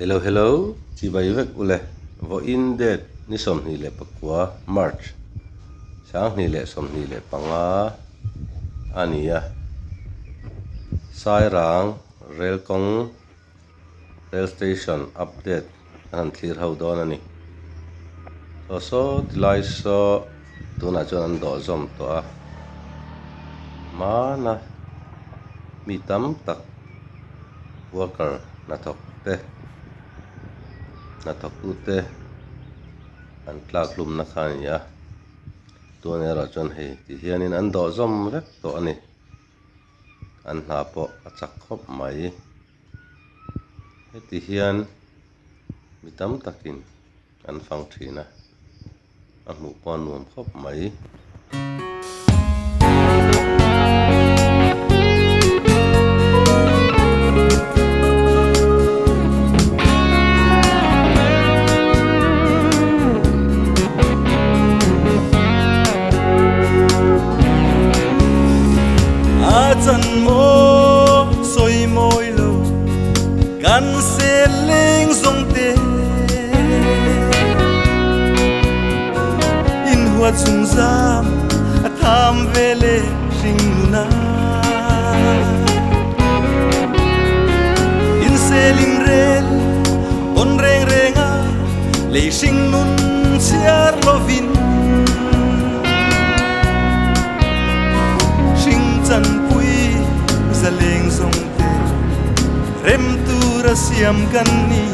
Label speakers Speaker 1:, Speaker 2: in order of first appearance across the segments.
Speaker 1: Hello, chi bai vek ule vo in det ni som ni le pakwa March sang ni le som ni le panga ania sai rang rail kong rail station update an clear how don ani so tilai so tuna chon an do zom to a mana mi tam tak worker na thok te na thok tu te an tlak lum na khan ya to ne ra chon he ti hianin an do zom rek to ani an hna po achak khop mai he ti hian mi tam takin an phang thina a hmu pon nuam khop mai
Speaker 2: chân mô soi môi lâu gan xe lên dòng tê in hoa chung giam tham về lệ sinh luna in xe lim rel on reng renga lệ sinh nun chiar lovin sinh chân za leng zong te rem tu ra siam kan ni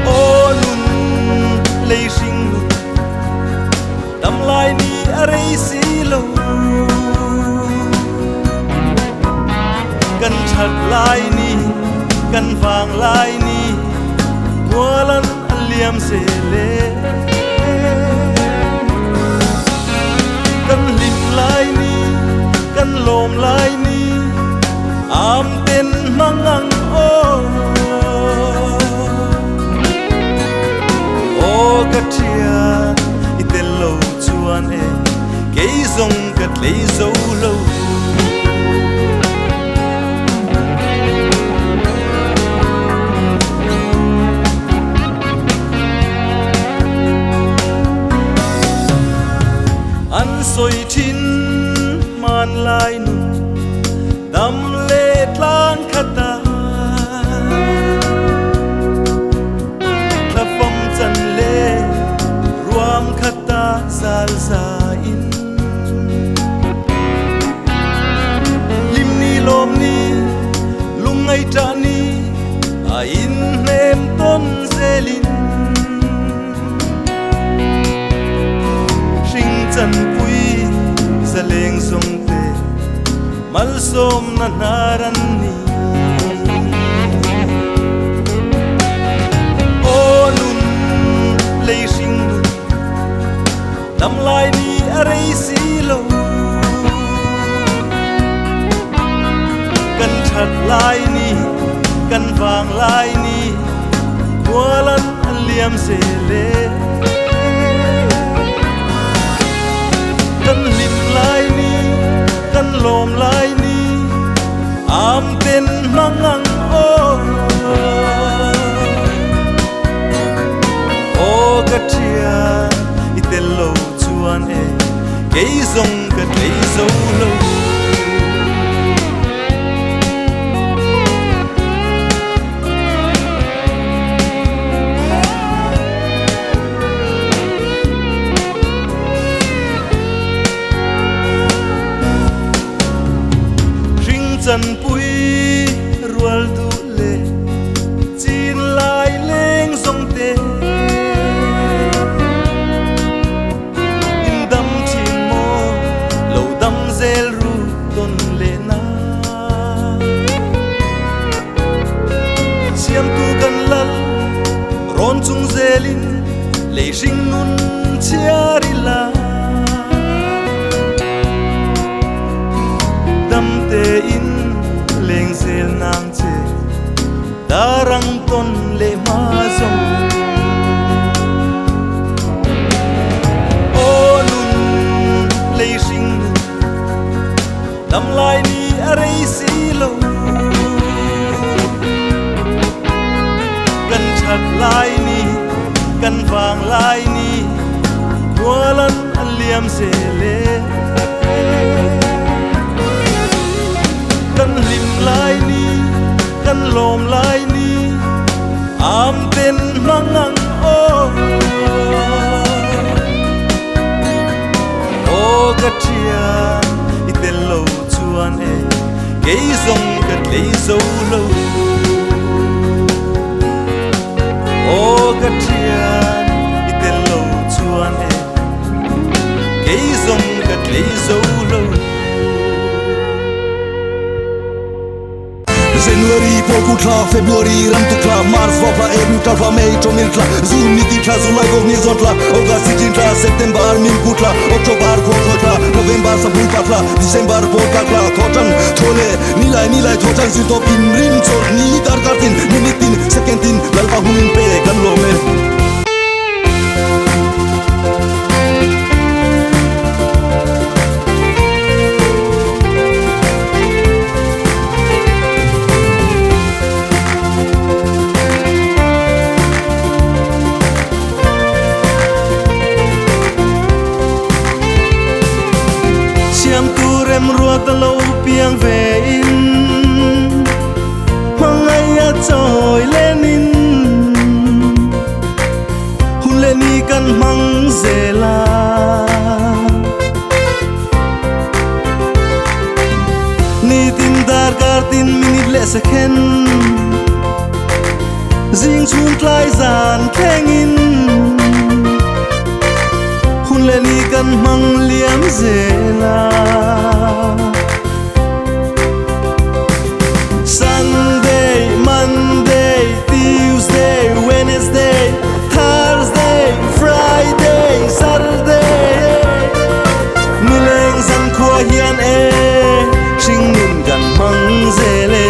Speaker 2: o nun lei sing lu dam lai ni arei si lo kan chat lai ni kan vang lai ni walan aliam se le kan lim lai ni kan lom lai ni am ten mangang o katia itel lo chuan e ke zong kat le zo lo an soi chin man lai nu dam le tlang khata la phong chan le ruam khata sal sa in lim ni lom ni lung ngai ta ni a in nem ton zelin sing chan pui za leng zong te mal som na naran ni o nun lei sing nun dam lai ni arei si lo kan that lai ni kan wang lai ni walan aliam se le kan lim lai ni kan lom lai ni am ten mangang o katia itel lo chuan e ke zong ka te zo lo chân pui rual du le chin lai leng zong te in dam chin mo lo dam zel ru ton le na siam tu kan lal ron chung zelin le sing nun chiari la dam te in leng zel nang che darang ton le ma zong o nun le sing dam lai ni arei si lo lai ni nualan an liam zele kan lim lai ni kan lom lai ni am ten mangang o katia itel lo chuan e kei zong kat lei zo lo o katia itel lo chuan e kei zong kat lei zo lo
Speaker 3: January pokutla February ramtukla Mars vapla April tla May tomiltla June nititla July gognizotla August sitintla September minkutla October khotla November sabulpatla December polkatla Thotan thole nilai thotan sitop imrim chor ni darkartin minutin secondin lalpa hunin pe ganlome
Speaker 2: em ruột ta lâu piang về in mang ai trôi lên in hun lên đi căn mang dễ la ni tin dar gar tin minute lệ sẽ khen riêng chun lại giàn khen in hun lên đi căn mang liam dễ la Sunday, Monday, Tuesday, Wednesday, Thursday, Friday, Saturday. Mileng san khua hian e, sing nun gan mang zele.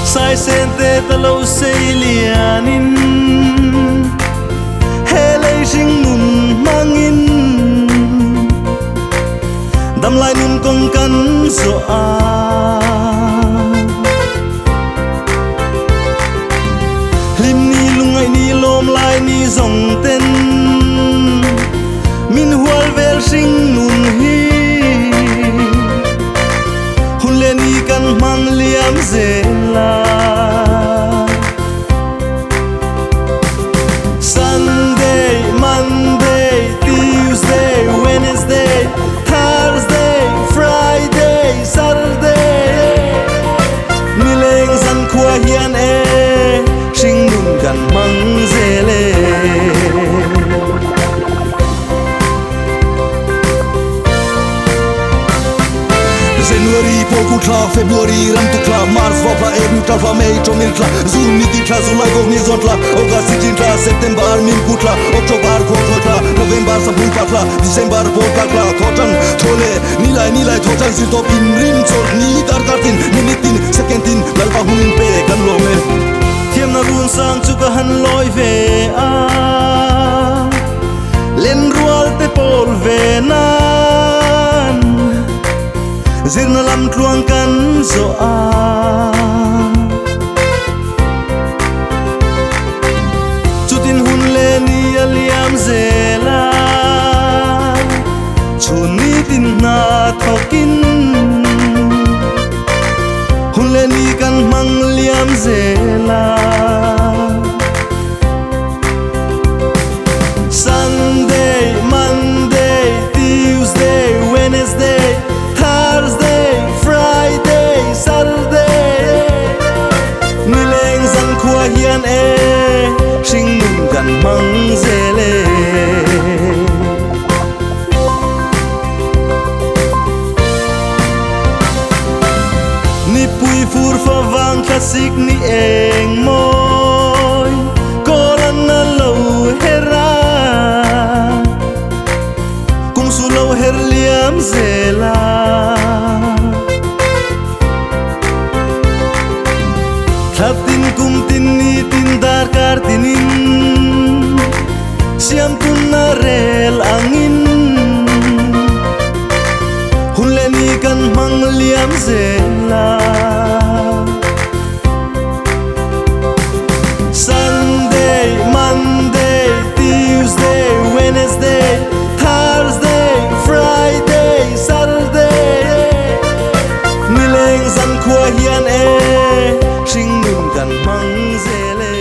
Speaker 2: Sai sente ta lo sei lianin, hele sing nun mangin. Đam lai nun kong kan zo a lim ni lungai ni lom lai ni zong ten min hual vel sing nun hi hun le ni kan mang liam zela Sunday, Monday, Tuesday, Wednesday, Thursday, Friday, Saturday. Mileng san khua hian e, sing nun gan mang zele. January pokutla February ramtukla Mars vapla April tla May tomiltla June nititla July gognizotla August sitintla September minkutla October khotla November sabulpatla December polkatla Thotan thole nilai thotan sitop imrim chor ni darkartin minutin secondin lalpa hunin pe ganlome thiam na run sang chu ka han loi ve a len rual te pol ve nan zirna lam tluang kan zo a chutin hun le ni aliam zela chuni tin na thokin hun le ni kan mang liam zela Sunday, Monday, Tuesday, Wednesday, Thursday, Friday, Saturday. Mileng san khua hian e, sing nun gan mang zele. Ni pui fur fa vang classic ni eng moi, koran na lo hera. Kung su lo her liam zela. Thatin kum tin ni tin dar kar tinin siam kun na rel angin hun le ni kan mang liam zela
Speaker 3: leng zan khua hian e hring nun kan mang zele